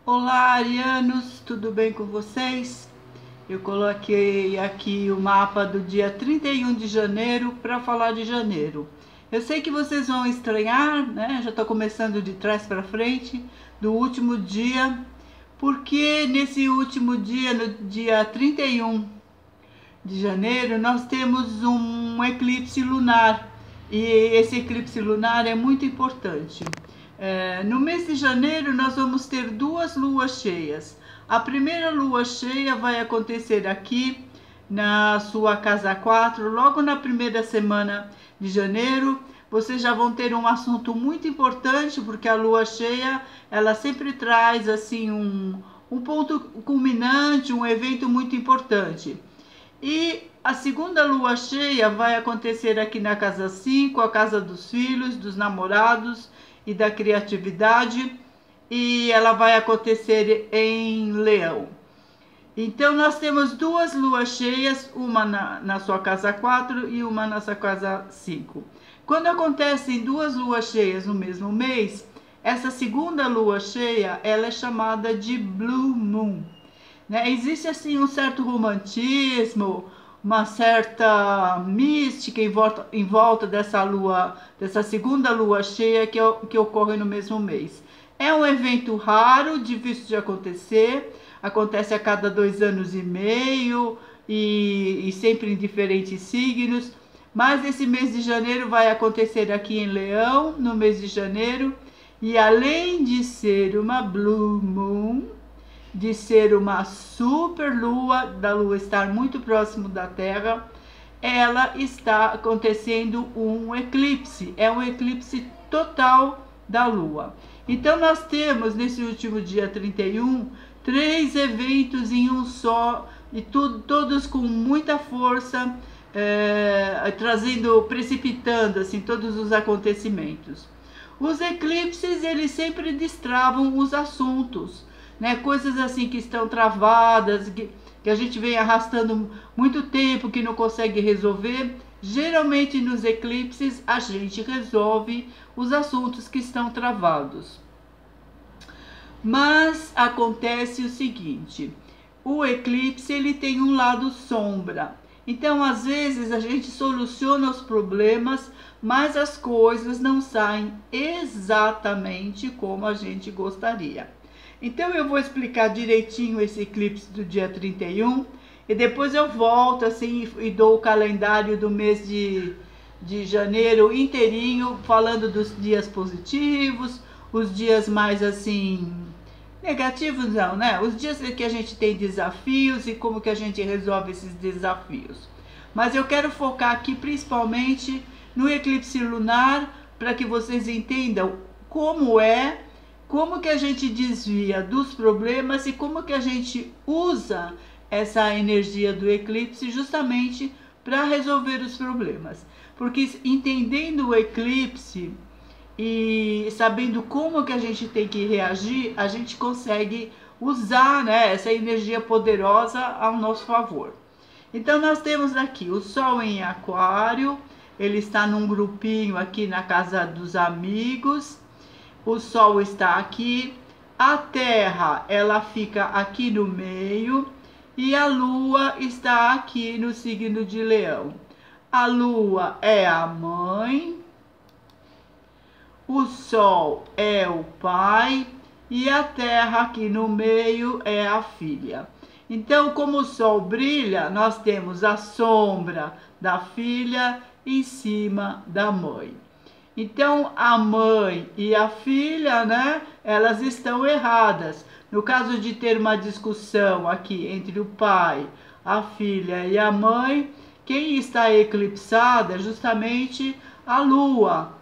Olá, arianos, tudo bem com vocês? Eu coloquei aqui o mapa do dia 31 de janeiro para falar de janeiro. Eu sei que vocês vão estranhar, né? Já estou começando de trás para frente, do último dia, porque nesse último dia, no dia 31 de janeiro, nós temos um eclipse lunar. E esse eclipse lunar é muito importante. No mês de janeiro, nós vamos ter duas luas cheias. A primeira lua cheia vai acontecer aqui na sua casa 4, logo na primeira semana de janeiro. Vocês já vão ter um assunto muito importante, porque a lua cheia, ela sempre traz assim um ponto culminante, um evento muito importante. E a segunda lua cheia vai acontecer aqui na casa 5, a casa dos filhos, dos namorados e da criatividade, e ela vai acontecer em Leão. Então nós temos duas luas cheias, uma na sua casa 4 e uma na sua casa 5. Quando acontecem duas luas cheias no mesmo mês, essa segunda lua cheia, ela é chamada de Blue Moon. Né? Existe assim um certo romantismo, uma certa mística em volta dessa lua, dessa segunda lua cheia que ocorre no mesmo mês. É um evento raro, difícil de acontecer, acontece a cada 2 anos e meio e sempre em diferentes signos. Mas esse mês de janeiro vai acontecer aqui em Leão, no mês de janeiro, e além de ser uma Blue Moon, de ser uma super lua, da lua estar muito próximo da Terra, ela está acontecendo um eclipse, é um eclipse total da lua. Então nós temos nesse último dia 31, três eventos em um só, e todos com muita força, precipitando assim todos os acontecimentos. Os eclipses, eles sempre destravam os assuntos, né? Coisas assim que estão travadas, que a gente vem arrastando muito tempo, que não consegue resolver. Geralmente nos eclipses a gente resolve os assuntos que estão travados. Mas acontece o seguinte, o eclipse ele tem um lado sombra. Então, às vezes a gente soluciona os problemas, mas as coisas não saem exatamente como a gente gostaria. Então eu vou explicar direitinho esse eclipse do dia 31 e depois eu volto assim e dou o calendário do mês de janeiro inteirinho, falando dos dias positivos, os dias mais assim negativos não, né? Os dias que a gente tem desafios e como que a gente resolve esses desafios. Mas eu quero focar aqui principalmente no eclipse lunar para que vocês entendam como que a gente desvia dos problemas e como que a gente usa essa energia do eclipse justamente para resolver os problemas. Porque entendendo o eclipse e sabendo como que a gente tem que reagir, a gente consegue usar, né, essa energia poderosa ao nosso favor. Então nós temos aqui o Sol em Aquário, ele está num grupinho aqui na casa dos amigos. O Sol está aqui, a Terra ela fica aqui no meio e a Lua está aqui no signo de Leão. A Lua é a mãe, o Sol é o pai e a Terra aqui no meio é a filha. Então, como o Sol brilha, nós temos a sombra da filha em cima da mãe. Então, a mãe e a filha, né, elas estão erradas. No caso de ter uma discussão aqui entre o pai, a filha e a mãe, quem está eclipsada é justamente a Lua.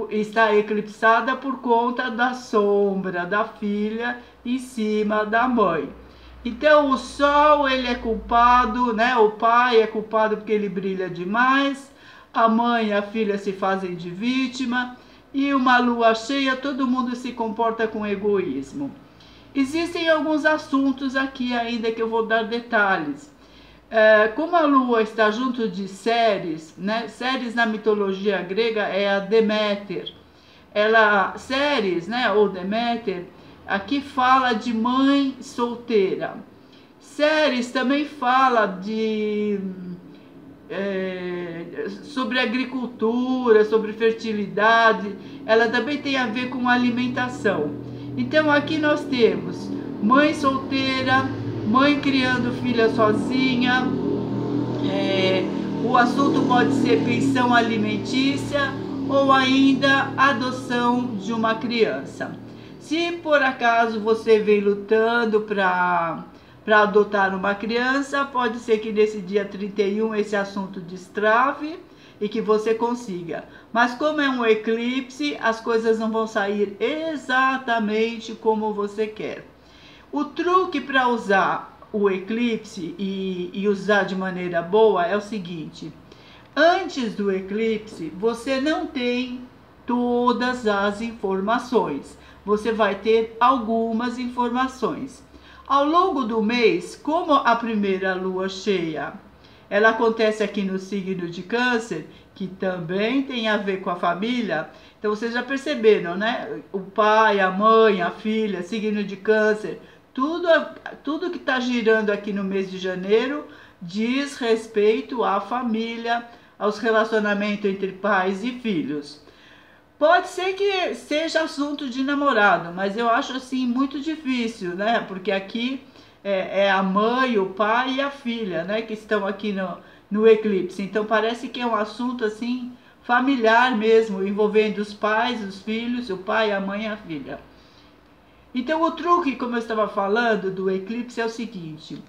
Está eclipsada por conta da sombra da filha em cima da mãe. Então o Sol ele é culpado, né? O pai é culpado porque ele brilha demais, a mãe e a filha se fazem de vítima, e uma lua cheia todo mundo se comporta com egoísmo. Existem alguns assuntos aqui ainda que eu vou dar detalhes. Como a lua está junto de Ceres, né? Ceres na mitologia grega é a Deméter. Ceres, né, ou Deméter, Aqui fala de mãe solteira. Ceres também fala de sobre agricultura, sobre fertilidade. Ela também tem a ver com alimentação. Então aqui nós temos mãe solteira, mãe criando filha sozinha. O assunto pode ser pensão alimentícia ou ainda adoção de uma criança. Se por acaso você vem lutando para adotar uma criança, pode ser que nesse dia 31 esse assunto destrave e que você consiga. Mas como é um eclipse, as coisas não vão sair exatamente como você quer. O truque para usar o eclipse e usar de maneira boa é o seguinte: antes do eclipse, você não tem todas as informações. Você vai ter algumas informações. Ao longo do mês, como a primeira lua cheia, ela acontece aqui no signo de Câncer, que também tem a ver com a família. Então vocês já perceberam, né? O pai, a mãe, a filha, signo de Câncer, tudo que está girando aqui no mês de janeiro diz respeito à família, aos relacionamentos entre pais e filhos. Pode ser que seja assunto de namorado, mas eu acho assim muito difícil, né? Porque aqui é a mãe, o pai e a filha, né? Que estão aqui no eclipse. Então parece que é um assunto assim familiar mesmo, envolvendo os pais, os filhos, o pai, a mãe e a filha. Então o truque, como eu estava falando, do eclipse é o seguinte: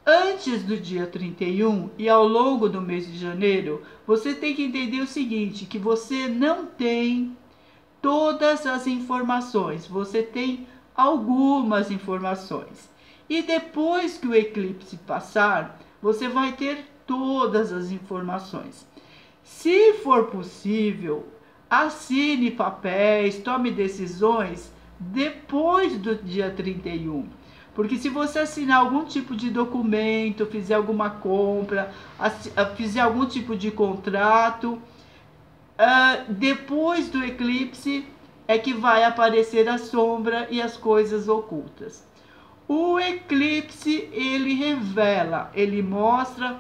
antes do dia 31 e ao longo do mês de janeiro, você tem que entender o seguinte, que você não tem todas as informações, você tem algumas informações. E depois que o eclipse passar, você vai ter todas as informações. Se for possível, assine papéis, tome decisões depois do dia 31. Porque se você assinar algum tipo de documento, fizer alguma compra, fizer algum tipo de contrato, depois do eclipse é que vai aparecer a sombra e as coisas ocultas. O eclipse, ele revela, ele mostra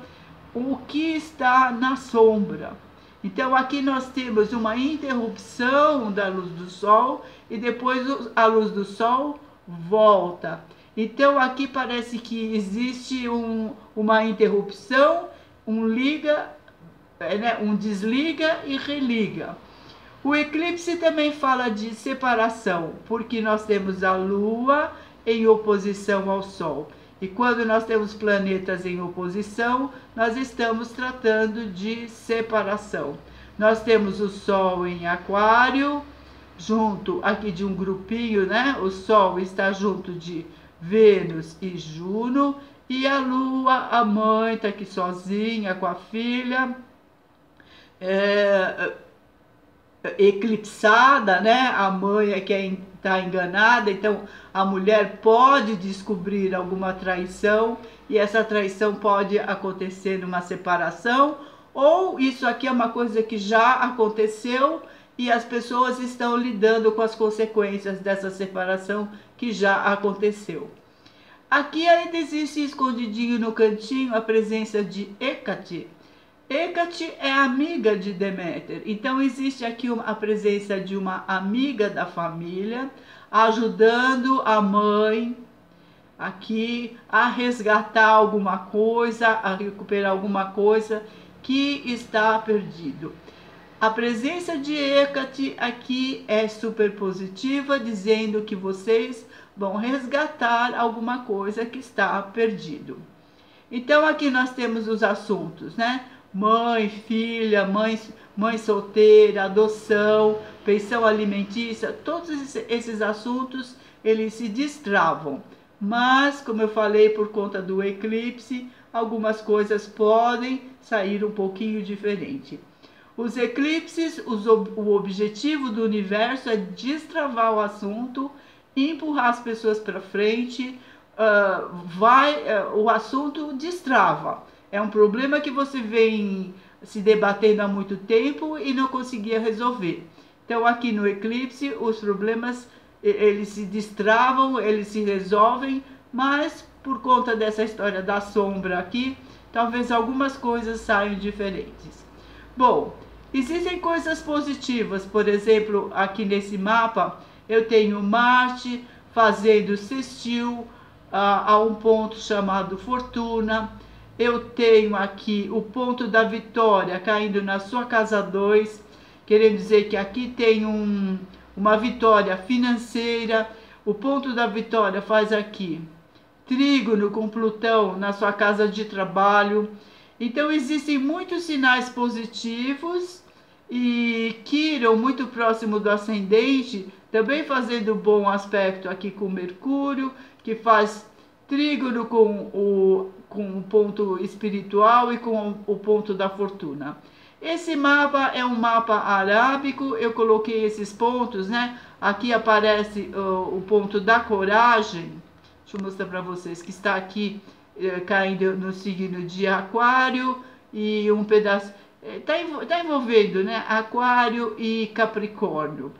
o que está na sombra. Então aqui nós temos uma interrupção da luz do sol e depois a luz do sol volta. Então aqui parece que existe uma interrupção, um desliga e religa. O eclipse também fala de separação, porque nós temos a Lua em oposição ao Sol. E quando nós temos planetas em oposição, nós estamos tratando de separação. Nós temos o Sol em Aquário, junto aqui de um grupinho, né? O Sol está junto de Vênus e Juno, e a Lua, a mãe, está aqui sozinha com a filha, eclipsada, né? A mãe é quem está enganada, então a mulher pode descobrir alguma traição e essa traição pode acontecer numa separação, ou isso aqui é uma coisa que já aconteceu e as pessoas estão lidando com as consequências dessa separação que já aconteceu. Aqui ainda existe escondidinho no cantinho a presença de Hécate. Hécate é amiga de Deméter, então existe aqui a presença de uma amiga da família, ajudando a mãe aqui a resgatar alguma coisa, a recuperar alguma coisa que está perdido. A presença de Hécate aqui é super positiva, dizendo que vocês vão resgatar alguma coisa que está perdido. Então aqui nós temos os assuntos, né? Mãe, filha, mãe solteira, adoção, pensão alimentícia, todos esses assuntos, eles se destravam. Mas, como eu falei, por conta do eclipse, algumas coisas podem sair um pouquinho diferente. Os eclipses, o objetivo do universo é destravar o assunto, empurrar as pessoas para frente, o assunto destrava. É um problema que você vem se debatendo há muito tempo e não conseguia resolver. Então aqui no eclipse os problemas eles se destravam, eles se resolvem, mas por conta dessa história da sombra aqui, talvez algumas coisas saiam diferentes. Bom, existem coisas positivas, por exemplo, aqui nesse mapa eu tenho Marte fazendo sextil a um ponto chamado Fortuna. Eu tenho aqui o ponto da vitória caindo na sua casa 2, querendo dizer que aqui tem uma vitória financeira. O ponto da vitória faz aqui trígono com Plutão na sua casa de trabalho. Então existem muitos sinais positivos, e Quirón, muito próximo do ascendente, também fazendo bom aspecto aqui com Mercúrio, que faz trígono com o ponto espiritual e com o ponto da fortuna. Esse mapa é um mapa arábico, eu coloquei esses pontos, né? Aqui aparece o ponto da coragem, deixa eu mostrar para vocês, que está aqui caindo no signo de Aquário, e um pedaço, tá envolvendo, né? Aquário e Capricórnio.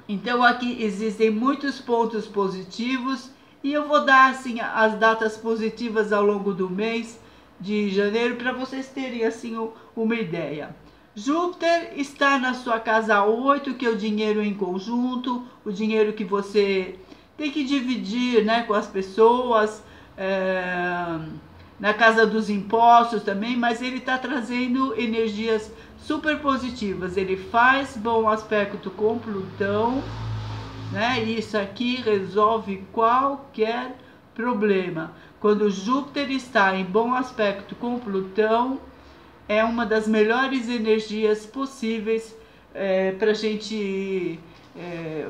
Então aqui existem muitos pontos positivos, e eu vou dar assim as datas positivas ao longo do mês de janeiro para vocês terem assim uma ideia. Júpiter está na sua casa 8, que é o dinheiro em conjunto, o dinheiro que você tem que dividir, né, com as pessoas, na casa dos impostos também, mas ele está trazendo energias super positivas. Ele faz bom aspecto com Plutão, né? Isso aqui resolve qualquer problema. Quando Júpiter está em bom aspecto com Plutão, é uma das melhores energias possíveis para a gente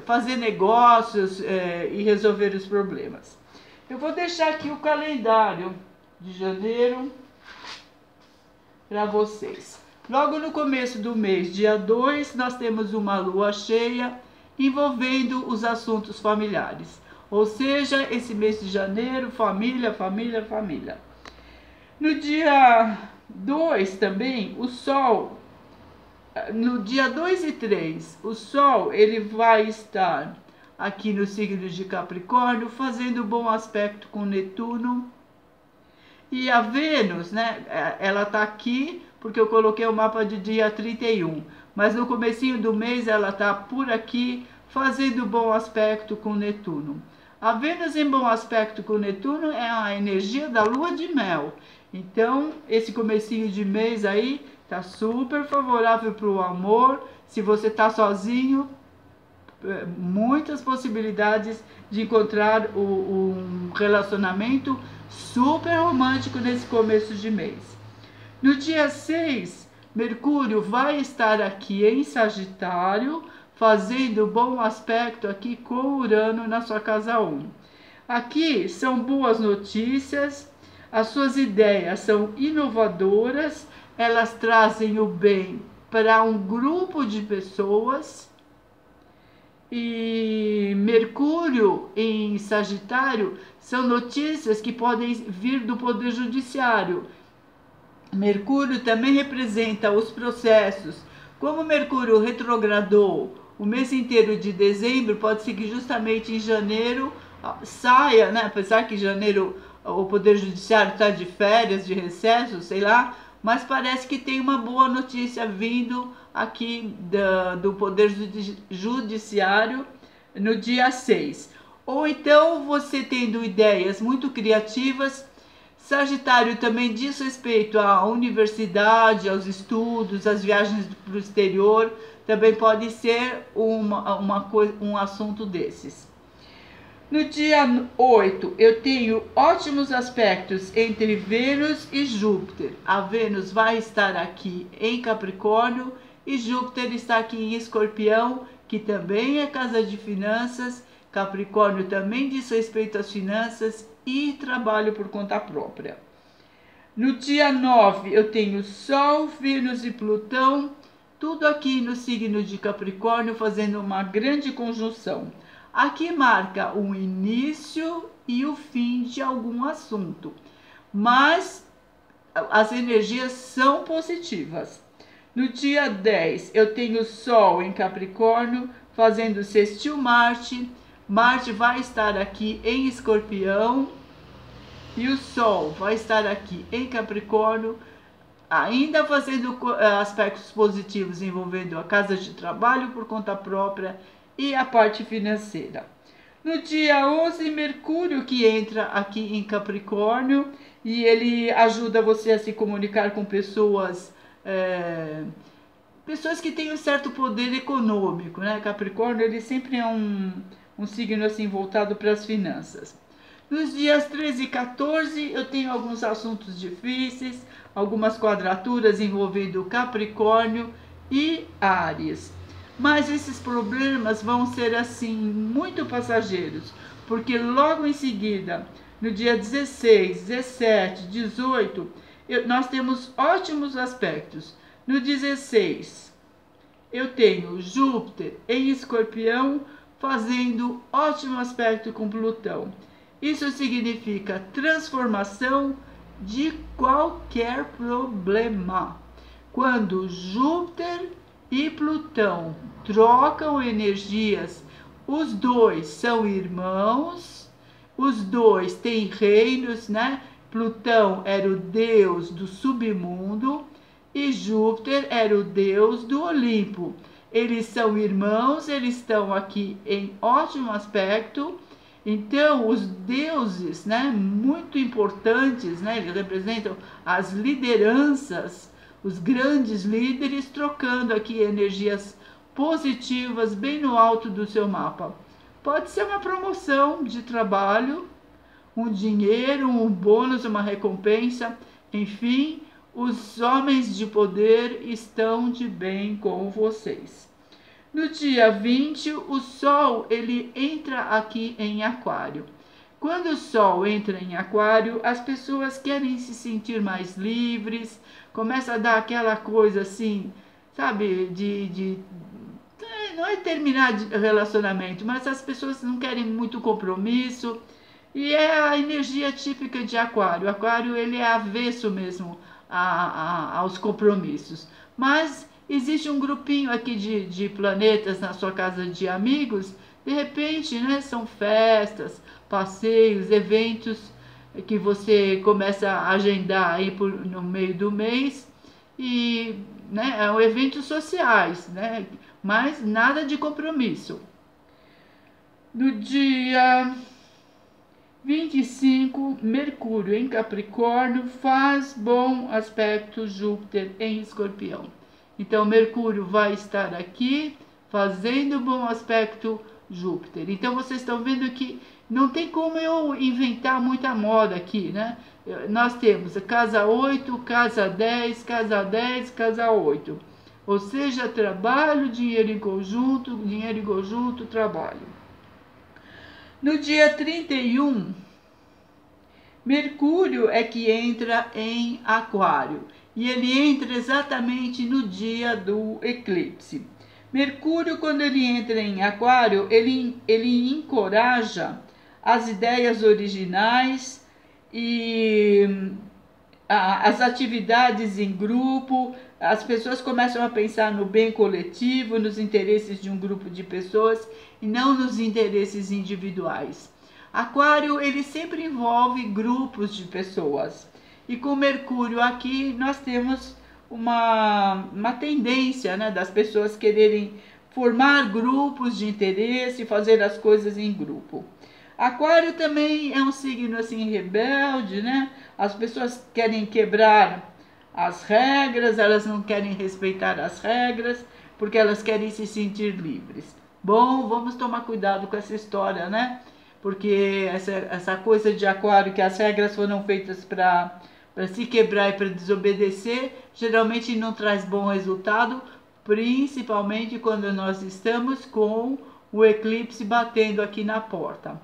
fazer negócios e resolver os problemas. Eu vou deixar aqui o calendário de janeiro para vocês. Logo no começo do mês, dia 2, nós temos uma lua cheia envolvendo os assuntos familiares. Ou seja, esse mês de janeiro, família, família, família. No dia 2 também, o Sol, no dia 2 e 3, o Sol ele vai estar aqui no signo de Capricórnio, fazendo bom aspecto com Netuno. E a Vênus, né, ela está aqui, porque eu coloquei o mapa de dia 31. Mas no comecinho do mês ela está por aqui, fazendo bom aspecto com Netuno. A Vênus em bom aspecto com Netuno é a energia da lua de mel. Então, esse comecinho de mês aí tá super favorável para o amor. Se você tá sozinho, muitas possibilidades de encontrar um relacionamento super romântico nesse começo de mês. No dia 6, Mercúrio vai estar aqui em Sagitário, fazendo bom aspecto aqui com Urano na sua casa 1. Aqui são boas notícias, as suas ideias são inovadoras, elas trazem o bem para um grupo de pessoas. E Mercúrio em Sagitário são notícias que podem vir do Poder Judiciário. Mercúrio também representa os processos. Como Mercúrio retrogradou o mês inteiro de dezembro, pode ser que justamente em janeiro saia, né? Apesar que em janeiro o Poder Judiciário está de férias, de recesso, sei lá, mas parece que tem uma boa notícia vindo aqui do Poder Judiciário no dia 6. Ou então você tendo ideias muito criativas. Sagitário também diz respeito à universidade, aos estudos, às viagens para o exterior, também pode ser um assunto desses. No dia 8, eu tenho ótimos aspectos entre Vênus e Júpiter. A Vênus vai estar aqui em Capricórnio e Júpiter está aqui em Escorpião, que também é casa de finanças. Capricórnio também diz respeito às finanças e trabalho por conta própria. No dia 9, eu tenho Sol, Vênus e Plutão, tudo aqui no signo de Capricórnio, fazendo uma grande conjunção. Aqui marca o início e o fim de algum assunto, mas as energias são positivas. No dia 10, eu tenho Sol em Capricórnio, fazendo sextil Marte. Marte vai estar aqui em Escorpião e o Sol vai estar aqui em Capricórnio, ainda fazendo aspectos positivos envolvendo a casa de trabalho por conta própria e a parte financeira. No dia 11, Mercúrio que entra aqui em Capricórnio e ele ajuda você a se comunicar com pessoas que têm um certo poder econômico, né? Capricórnio ele sempre é um signo assim voltado para as finanças. Nos dias 13 e 14 eu tenho alguns assuntos difíceis, algumas quadraturas envolvendo Capricórnio e Áries. Mas esses problemas vão ser assim muito passageiros, porque logo em seguida, no dia 16, 17, 18, nós temos ótimos aspectos. No 16, eu tenho Júpiter em Escorpião fazendo ótimo aspecto com Plutão. Isso significa transformação de qualquer problema. Quando Júpiter e Plutão trocam energias, os dois são irmãos, os dois têm reinos, né? Plutão era o deus do submundo e Júpiter era o deus do Olimpo. Eles são irmãos, eles estão aqui em ótimo aspecto. Então, os deuses, né, muito importantes, né, eles representam as lideranças, os grandes líderes, trocando aqui energias positivas bem no alto do seu mapa. Pode ser uma promoção de trabalho, um dinheiro, um bônus, uma recompensa, enfim, os homens de poder estão de bem com vocês. No dia 20, o Sol ele entra aqui em Aquário. Quando o Sol entra em Aquário, as pessoas querem se sentir mais livres, começa a dar aquela coisa assim, sabe, não é terminar de relacionamento, mas as pessoas não querem muito compromisso. E é a energia típica de Aquário. Aquário ele é avesso mesmo aos compromissos. Mas existe um grupinho aqui de planetas na sua casa de amigos. De repente, né, são festas, passeios, eventos que você começa a agendar aí no meio do mês. E, né, são eventos sociais, né, mas nada de compromisso. No dia 25, Mercúrio em Capricórnio faz bom aspecto Júpiter em Escorpião. Então, Mercúrio vai estar aqui fazendo bom aspecto Júpiter. Então, vocês estão vendo que não tem como eu inventar muita moda aqui, né? Nós temos a casa 8, casa 10, casa 10, casa 8. Ou seja, trabalho, dinheiro em conjunto, trabalho. No dia 31, Mercúrio é que entra em Aquário. E ele entra exatamente no dia do eclipse. Mercúrio, quando ele entra em Aquário, ele encoraja as ideias originais e as atividades em grupo. As pessoas começam a pensar no bem coletivo, nos interesses de um grupo de pessoas e não nos interesses individuais. Aquário, ele sempre envolve grupos de pessoas. E com Mercúrio aqui, nós temos uma tendência, né, das pessoas quererem formar grupos de interesse, fazer as coisas em grupo. Aquário também é um signo assim rebelde, né? As pessoas querem quebrar as regras, elas não querem respeitar as regras, porque elas querem se sentir livres. Bom, vamos tomar cuidado com essa história, né? Porque essa coisa de Aquário, que as regras foram feitas para se quebrar e para desobedecer, geralmente não traz bom resultado, principalmente quando nós estamos com o eclipse batendo aqui na porta.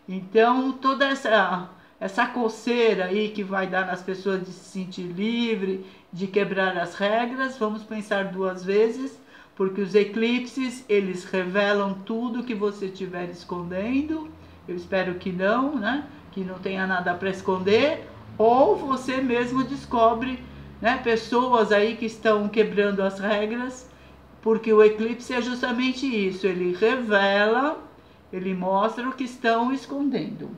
Então, toda essa coceira aí que vai dar nas pessoas de se sentir livre, de quebrar as regras, vamos pensar duas vezes, porque os eclipses, eles revelam tudo que você estiver escondendo. Eu espero que não, né? Que não tenha nada para esconder, ou você mesmo descobre, né, pessoas aí que estão quebrando as regras porque o eclipse é justamente isso, ele revela, ele mostra o que estão escondendo.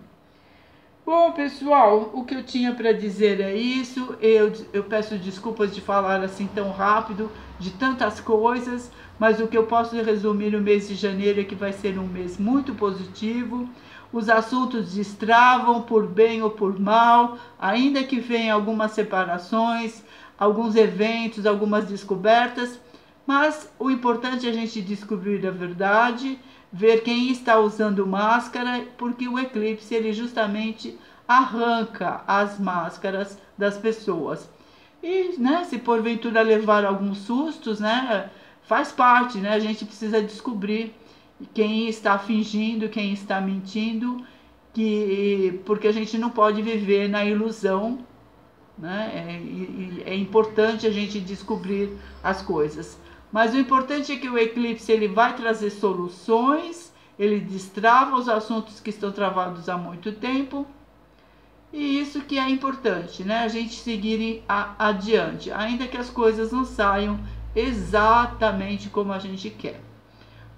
Bom, pessoal, o que eu tinha para dizer é isso. Eu peço desculpas de falar assim tão rápido, de tantas coisas, mas o que eu posso resumir no mês de janeiro é que vai ser um mês muito positivo. Os assuntos destravam por bem ou por mal, ainda que venham algumas separações, alguns eventos, algumas descobertas, mas o importante é a gente descobrir a verdade, ver quem está usando máscara, porque o eclipse ele justamente arranca as máscaras das pessoas. E, né, se porventura levar alguns sustos, né, faz parte, né? A gente precisa descobrir quem está fingindo, quem está mentindo, porque a gente não pode viver na ilusão, né? É importante a gente descobrir as coisas. Mas o importante é que o eclipse ele vai trazer soluções, ele destrava os assuntos que estão travados há muito tempo. E isso que é importante, né? A gente seguir adiante, ainda que as coisas não saiam exatamente como a gente quer.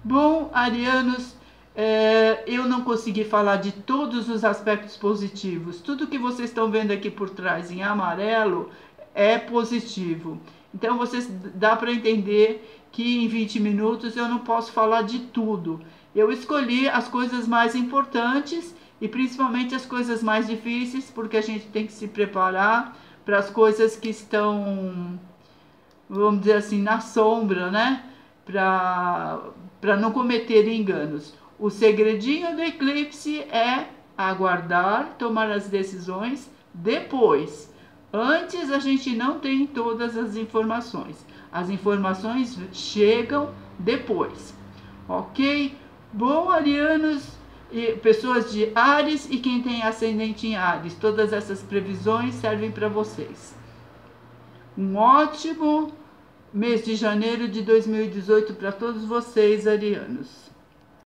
Bom, arianos, eu não consegui falar de todos os aspectos positivos. Tudo que vocês estão vendo aqui por trás em amarelo é positivo. Então, vocês dá para entender que em 20 minutos eu não posso falar de tudo. Eu escolhi as coisas mais importantes e principalmente as coisas mais difíceis, porque a gente tem que se preparar para as coisas que estão, vamos dizer assim, na sombra, né? Para não cometer enganos. O segredinho do eclipse é aguardar, tomar as decisões depois. Antes a gente não tem todas as informações. As informações chegam depois. Ok? Bom, arianos, e pessoas de Áries e quem tem ascendente em Áries, todas essas previsões servem para vocês. Um ótimo mês de janeiro de 2018 para todos vocês, arianos.